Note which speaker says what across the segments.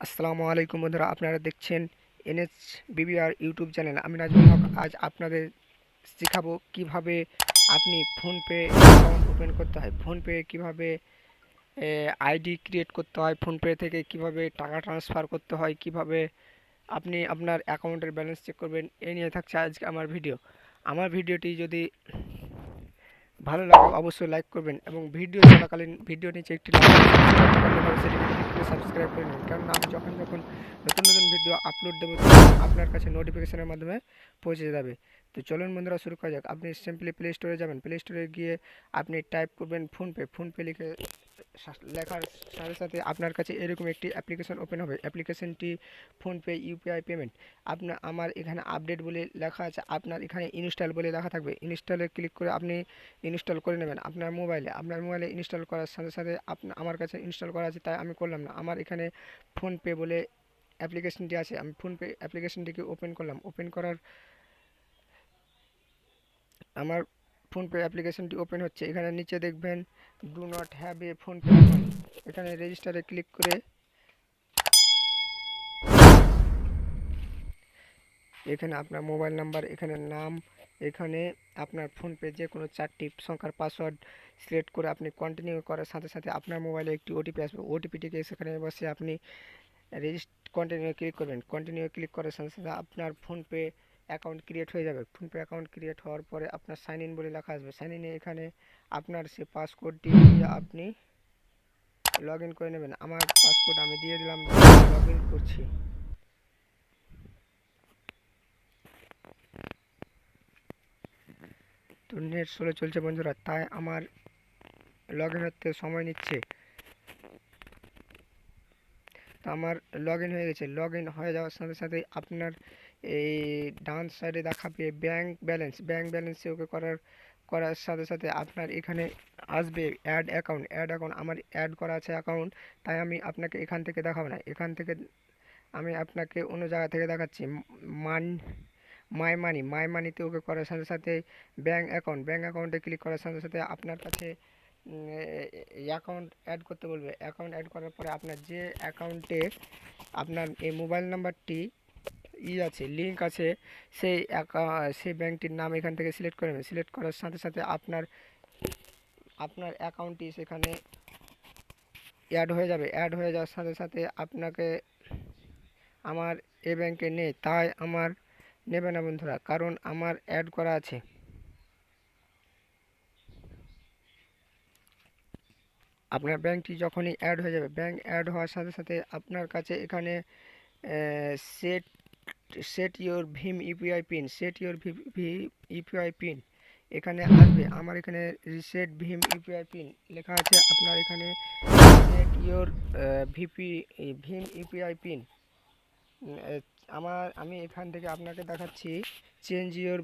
Speaker 1: আসসালামু আলাইকুম বন্ধুরা, আপনারা দেখছেন NHBBR ইউটিউব চ্যানেল। আমি নাজমুল হক। আজ আপনাদের শেখাবো কিভাবে আপনি ফোনপে অ্যাকাউন্ট ওপেন করতে হয়, ফোনপে কিভাবে আইডি ক্রিয়েট করতে হয়, ফোনপে থেকে কিভাবে টাকা ট্রান্সফার করতে হয়, কিভাবে আপনি আপনার অ্যাকাউন্টের ব্যালেন্স চেক করবেন। এই নিয়ে থাকছে আজকে আমার ভিডিও। আমার ভিডিওটি যদি ভালো লাগে অবশ্যই লাইক করবেন এবং ভিডিও চলাকালীন ভিডিও নিচে একটি সাবস্ক্রাইব করে নেবেন, কারণ আমি যখন নতুন নতুন ভিডিও আপলোড দেবো আপনার কাছে নোটিফিকেশনের মাধ্যমে পৌঁছে যাবে। তো চলুন বন্ধুরা, শুরু করা যাক। আপনি সিম্পলি প্লে স্টোরে যাবেন, প্লে স্টোরে গিয়ে আপনি টাইপ করবেন ফোনপে লিখে লেখার সাথে সাথে আপনার কাছে এরকম একটি অ্যাপ্লিকেশন ওপেন হবে। অ্যাপ্লিকেশনটি ফোনপে ইউপিআই পেমেন্ট। আমার এখানে আপডেট বলে লেখা আছে, আপনার এখানে ইনস্টল বলে লেখা থাকবে। ইনস্টলে ক্লিক করে আপনি ইনস্টল করে নেবেন আপনার মোবাইলে ইনস্টল করার সাথে সাথে আমার কাছে ইনস্টল করা আছে, তাই আমি করলাম না। আমার এখানে ফোনপে বলে অ্যাপ্লিকেশনটি আছে, আমি ফোনপে অ্যাপ্লিকেশনটিকে ওপেন করলাম। ওপেন করার আমার ফোনপে অ্যাপ্লিকেশনটি ওপেন হচ্ছে। এখানে নিচে দেখবেন do not have a PhonePe account, এখানে রেজিস্টারে ক্লিক করে এখানে আপনার মোবাইল নাম্বার, এখানে নাম, এখানে আপনার ফোনপে যে কোনো 4টি সংখ্যার পাসওয়ার্ড সিলেক্ট করে আপনি কন্টিনিউ করার সাথে সাথে আপনার মোবাইলে একটি ওটিপি আসবে। ওটিপিটিকে সেখানে বসে আপনি কন্টিনিউ ক্লিক করবেন। কন্টিনিউ ক্লিক করার সাথে সাথে আপনার ফোনপে অ্যাকাউন্ট ক্রিয়েট হয়ে যাবে। ফোনপে অ্যাকাউন্ট ক্রিয়েট হওয়ার পরে আপনার সাইন ইন বলে লেখা আসবে। সাইন ইনে এখানে আপনার সে পাসকোডটি দিয়ে আপনি লগ ইন করে নেবেন। আমার পাসকোড আমি দিয়ে দিলাম, লগ ইন করছি। তো নেট স্লো চলছে বন্ধুরা, তাই আমার লগ ইন হতে সময় নিচ্ছে। তো আমার লগ ইন হয়ে গেছে। লগ ইন হয়ে যাওয়ার সাথে সাথে আপনার এই ডান সাইডে দেখাবে ব্যাংক ব্যালেন্সে ওকে করার সাথে সাথে আপনার এখানে আসবে অ্যাড অ্যাকাউন্ট। আমার অ্যাড করা আছে অ্যাকাউন্ট, তাই আমি আপনাকে এখান থেকে দেখাবো না। এখান থেকে আমি আপনাকে অন্য জায়গা থেকে দেখাচ্ছি। মান মাই মানিতে ওকে করার সাথে সাথে ব্যাংক অ্যাকাউন্টে ক্লিক করার সাথে সাথে আপনার কাছে অ্যাকাউন্ট অ্যাড করতে বলবে। অ্যাকাউন্ট অ্যাড করার পরে আপনার যে অ্যাকাউন্টে আপনার এই মোবাইল নাম্বারটি আছে, লিঙ্ক আছে, সেই ব্যাংকটির নাম এখান থেকে সিলেক্ট করে নেবেন। সিলেক্ট করার সাথে সাথে আপনার অ্যাকাউন্টটি সেখানে অ্যাড হয়ে যাবে। অ্যাড হয়ে যাওয়ার সাথে সাথে আপনাকে আমার এ ব্যাংকে নেই, তাই আমার নেবে না বন্ধুরা, কারণ আমার অ্যাড করা আছে। আপনার ব্যাংকটি যখনই অ্যাড হয়ে যাবে, ব্যাংক অ্যাড হওয়ার সাথে সাথে আপনার কাছে এখানে সেট সেট ইউর ভিম ইউপিআই পিন ইউপিআই পিন এখানে আসবে। আমার এখানে রিসেট ভিম ইউপিআই পিন লেখা আছে, আপনার এখানে সেট ইউর ভিম ইউপিআই পিন। আমি এখান থেকে আপনাকে দেখাচ্ছি change your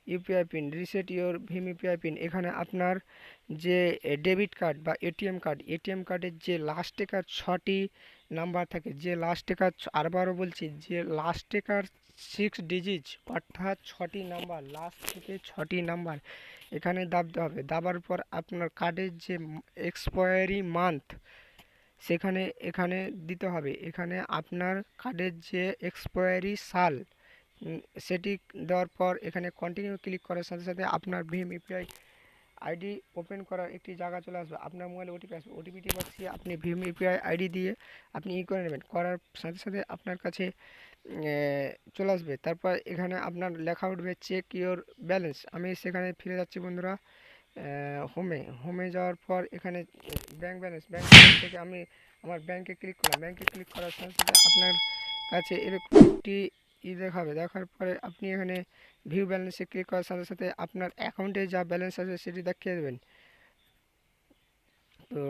Speaker 1: UPI pin, reset your ভিম ইউপিআই পিন। এখানে আপনার যে ডেবিট কার্ড বা এটিএম কার্ডের যে লাস্ট টেকার 6টি নাম্বার থাকে, যে লাস্ট টেকার, আরবারও বলছি, যে লাস্ট টেকার 6 ডিজিট অর্থাৎ 6টি নাম্বার, লাস্ট থেকে 6টি নাম্বার এখানে দাবতে হবে। দাবার পর আপনার কার্ডের যে এক্সপায়ারি মান্থ এখানে দিতে হবে। এখানে আপনার কার্ডের যে এক্সপায়ারি সাল সেটি দেওয়ার পর এখানে কন্টিনিউ ক্লিক করার সাথে সাথে আপনার ভিম ইউপিআই আইডি ওপেন করার একটি জায়গা চলে আসবে। আপনার মোবাইলে ওটিপি আসবে। ওটিপিটি বসিয়ে আপনি ভিম ইউপিআই আইডি দিয়ে আপনি করে নেবেন। করার সাথে সাথে আপনার কাছে চলে আসবে। তারপর এখানে আপনার লেখা উঠবে চেক ইওর ব্যালেন্স। আমি সেখানে ফিরে যাচ্ছি বন্ধুরা, হোমে যাওয়ার পর এখানে ব্যাংক ব্যালেন্স থেকে আমি আমার ব্যাংকে ক্লিক করলাম। ব্যাংকে ক্লিক করার সাথে সাথে আপনার কাছে এরকম একটি দেখার পরে আপনি এখানে ভিউ ব্যালেন্সে ক্লিক করার সাথে সাথে আপনার অ্যাকাউন্টে যা ব্যালেন্স আছে সেটি দেখিয়ে দেবেন। তো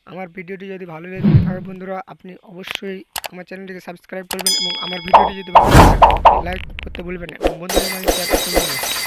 Speaker 1: আমার ভিডিওটি যদি ভালো লেগে থাকে বন্ধুরা, আপনি অবশ্যই আমার চ্যানেলটিকে সাবস্ক্রাইব করবেন এবং আমার ভিডিওটি যদি ভালো লাগে লাইক করতে ভুলবেন না এবং বন্ধুদের মাঝে শেয়ার করতে ভুলবেন না।